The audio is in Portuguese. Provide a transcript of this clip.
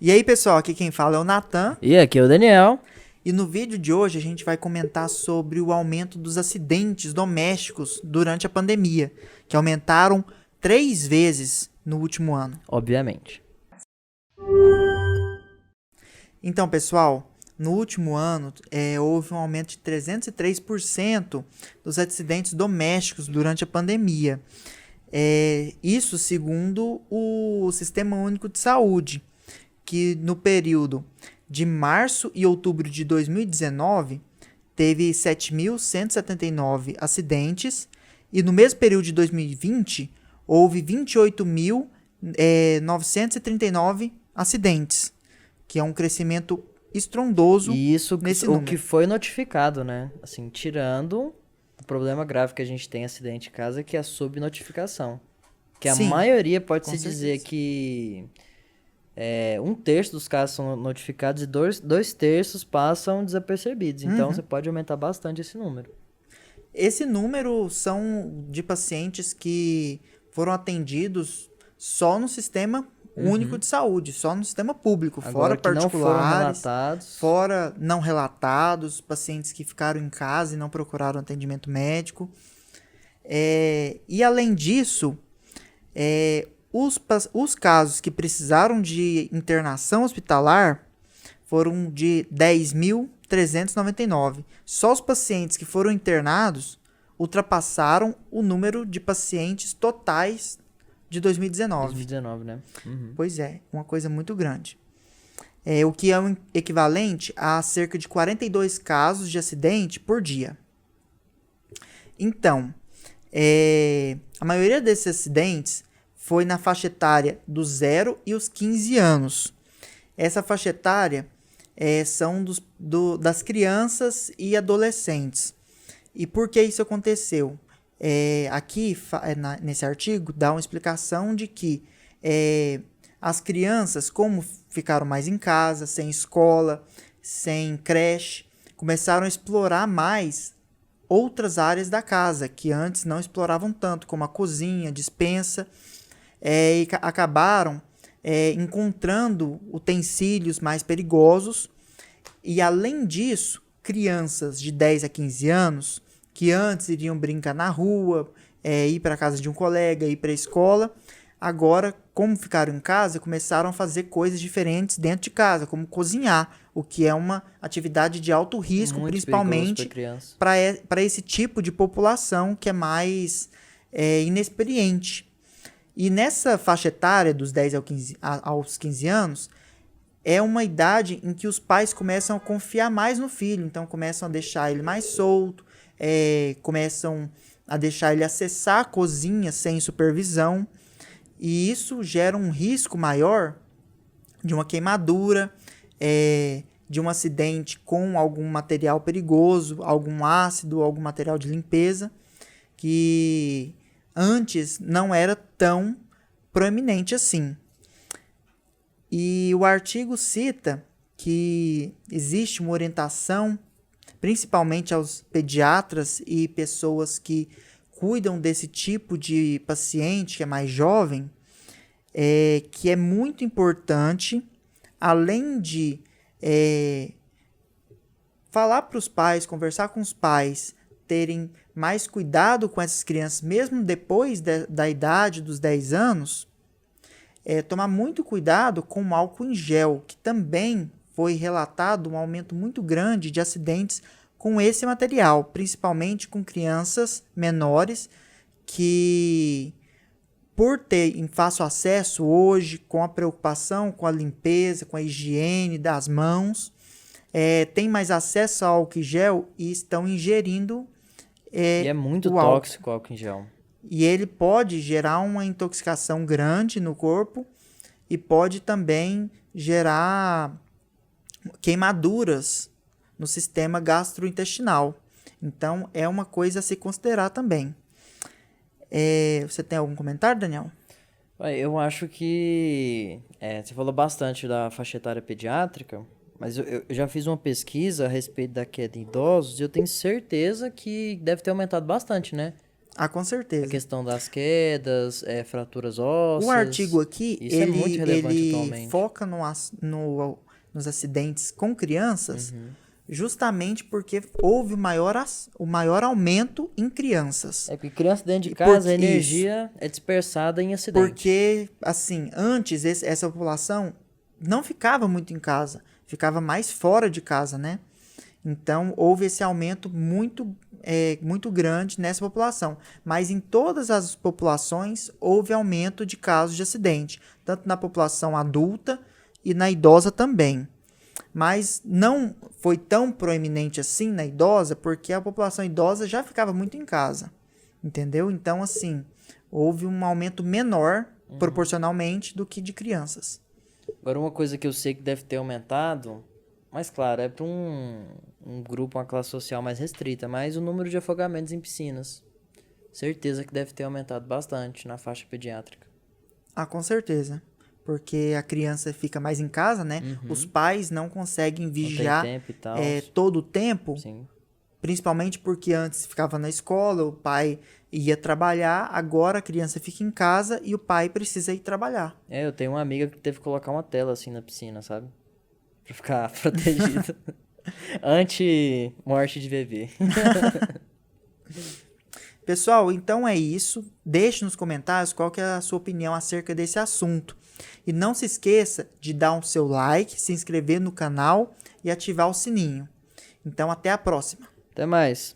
E aí, pessoal, aqui quem fala é o Natan. E aqui é o Daniel. E no vídeo de hoje a gente vai comentar sobre o aumento dos acidentes domésticos durante a pandemia, que aumentaram 3 vezes no último ano. Obviamente. Então, pessoal, no último ano houve um aumento de 303% dos acidentes domésticos durante a pandemia. Isso segundo o Sistema Único de Saúde, que no período de março e outubro de 2019 teve 7.179 acidentes e no mesmo período de 2020 houve 28.939 acidentes, que é um crescimento estrondoso E isso nesse o número. que foi notificado, né? Assim, tirando o problema grave que a gente tem em acidente em casa, que é a subnotificação. Que a Sim, maioria com pode-se dizer certeza. que um terço dos casos são notificados e dois terços passam desapercebidos. Então você pode aumentar bastante esse número. Esse número são de pacientes que foram atendidos só no Sistema Único de Saúde, só no sistema público, fora Agora que não foram particulares, relatados, fora não relatados, pacientes que ficaram em casa e não procuraram atendimento médico. E além disso, os casos que precisaram de internação hospitalar foram de 10.399. Só os pacientes que foram internados ultrapassaram o número de pacientes totais de 2019. 2019, né? Pois é, uma coisa muito grande. O que é um equivalente a cerca de 42 casos de acidente por dia. Então, a maioria desses acidentes foi na faixa etária dos 0 e os 15 anos. Essa faixa etária são das crianças e adolescentes. E por que isso aconteceu? Aqui, nesse artigo, dá uma explicação de que as crianças, como ficaram mais em casa, sem escola, sem creche, começaram a explorar mais outras áreas da casa, que antes não exploravam tanto, como a cozinha, a despensa, e acabaram encontrando utensílios mais perigosos. E além disso, crianças de 10 a 15 anos, que antes iriam brincar na rua, ir para a casa de um colega, ir para a escola, agora, como ficaram em casa, começaram a fazer coisas diferentes dentro de casa, como cozinhar, o que é uma atividade de alto risco, Muito perigoso para principalmente criança. para esse tipo de população que é mais inexperiente. E nessa faixa etária, dos 10 aos 15 anos, é uma idade em que os pais começam a confiar mais no filho, então começam a deixar ele mais solto, começam a deixar ele acessar a cozinha sem supervisão, e isso gera um risco maior de uma queimadura, de um acidente com algum material perigoso, algum ácido, algum material de limpeza, que antes não era tão proeminente assim. E o artigo cita que existe uma orientação, principalmente aos pediatras e pessoas que cuidam desse tipo de paciente que é mais jovem, que é muito importante, além de falar para os pais, conversar com os pais, terem mais cuidado com essas crianças, mesmo depois da idade dos 10 anos, tomar muito cuidado com o álcool em gel, que também foi relatado um aumento muito grande de acidentes com esse material, principalmente com crianças menores que, por ter em fácil acesso hoje, com a preocupação com a limpeza, com a higiene das mãos, tem mais acesso ao álcool em gel e estão ingerindo E é muito o álcool. tóxico o álcool em gel. E ele pode gerar uma intoxicação grande no corpo e pode também gerar queimaduras no sistema gastrointestinal. Então, é uma coisa a se considerar também. Você tem algum comentário, Daniel? Eu acho que você falou bastante da faixa etária pediátrica, mas eu já fiz uma pesquisa a respeito da queda em idosos e eu tenho certeza que deve ter aumentado bastante, né? Ah, com A certeza. questão das quedas, fraturas ósseas. O artigo aqui, Isso é muito relevante ele atualmente. foca nos acidentes com crianças, justamente porque houve o maior aumento em crianças. É porque criança dentro de E casa, a porque energia é dispersada em acidente. Porque, assim, antes essa população não ficava muito em casa, ficava mais fora de casa, né? Então, houve esse aumento muito grande nessa população. Mas em todas as populações, houve aumento de casos de acidente, tanto na população adulta e na idosa também. Mas não foi tão proeminente assim na idosa, porque a população idosa já ficava muito em casa, entendeu? Então, assim, houve um aumento menor, proporcionalmente, do que de crianças. Agora, uma coisa que eu sei que deve ter aumentado, mas claro, é para um grupo, uma classe social mais restrita, mas o número de afogamentos em piscinas. Certeza que deve ter aumentado bastante na faixa pediátrica. Ah, com certeza. Porque a criança fica mais em casa, né? Os pais não conseguem Não tem vigiar tempo e tal. todo o tempo, Sim. principalmente porque antes ficava na escola, o pai ia trabalhar, agora a criança fica em casa e o pai precisa ir trabalhar. Eu tenho uma amiga que teve que colocar uma tela assim na piscina, sabe? Pra ficar protegido. Anti-morte de bebê. Pessoal, então é isso. Deixe nos comentários qual que é a sua opinião acerca desse assunto. E não se esqueça de dar o seu like, se inscrever no canal e ativar o sininho. Então, até a próxima. Até mais.